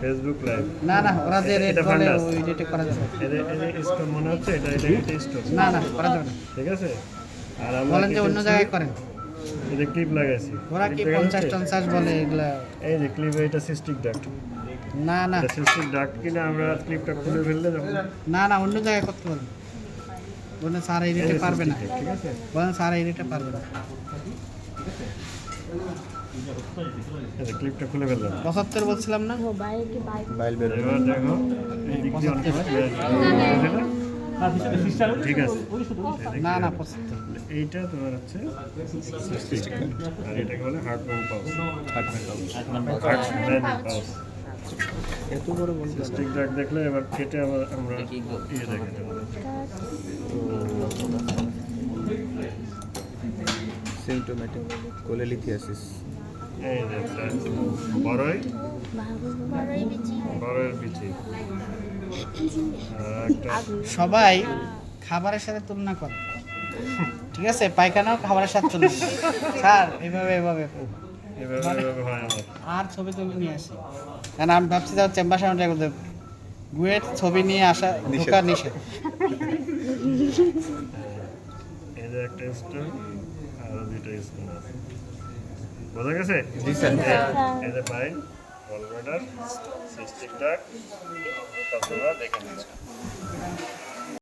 Facebook live. না না, ওরা যে রেট এটা বলে ফান্ডাস। ওই রেটে করা যাবে। এটা স্টোর মনে হচ্ছে, এটা স্টোর। না না, করা যাবে না। ঠিক আছে। আর আমরা বলেন যে অন্য জায়গায় করেন। এই যে ক্লিপ লাগাইছি, ওরা কি 50-50 বলে এগুলা। এই যে ক্লিপ, এটা সিস্টিক ডাক্ট। না না এটা সিস্টিক ডাক্ট কিনা আমরা ক্লিপটা খুলে ফেললে যখন না না, অন্য জায়গায় করতে পারবেন। বলেন স্যার এই রেটে পারবে না। ঠিক আছে। বলেন স্যার এই রেটে পারবে না। এই যে ক্লিপটা খুলে ফেললাম। 75 বলছিলাম না? বাইল বের এবার দেখো এই দিক দিয়ে অনেক কিছু ঠিক আছে। না না 75। এইটা তোমার হচ্ছে সিস্টিক ডাক্ট, আর এটাকে বলে হার্টম্যান পাউচ। হার্টম্যান পাউচ। এত বড় বল সিস্টিক ডাক্ট দেখলে এবার কেটে আবার আমরা ইয়ে দেখে দেবো। Symptomatic cholelithiasis. এই যে একটা বড়ই বিচি, আর একটা সবাই খাবারের সাথে তুলনা করে, ঠিক আছে? পায়খানাও খাবারের সাথে তুলনা করে। স্যার এইভাবে এইভাবে এভাবে হয় আমার। আর ছবি তুলে নিয়ে আসি, কারণ আমি ভাবছি যে চেম্বার সামনে করতে গুয়ের ছবি নিয়ে আসা ঢোকা নিষেধ। এই যে একটা স্টোন আর দুইটা স্টোন আছে, বোঝা গেছে? জি স্যার। এই যে পাইন, গলব্লাডার, সিস্টিক ডাক্ট, সবগুলো দেখে নিচ্ছি।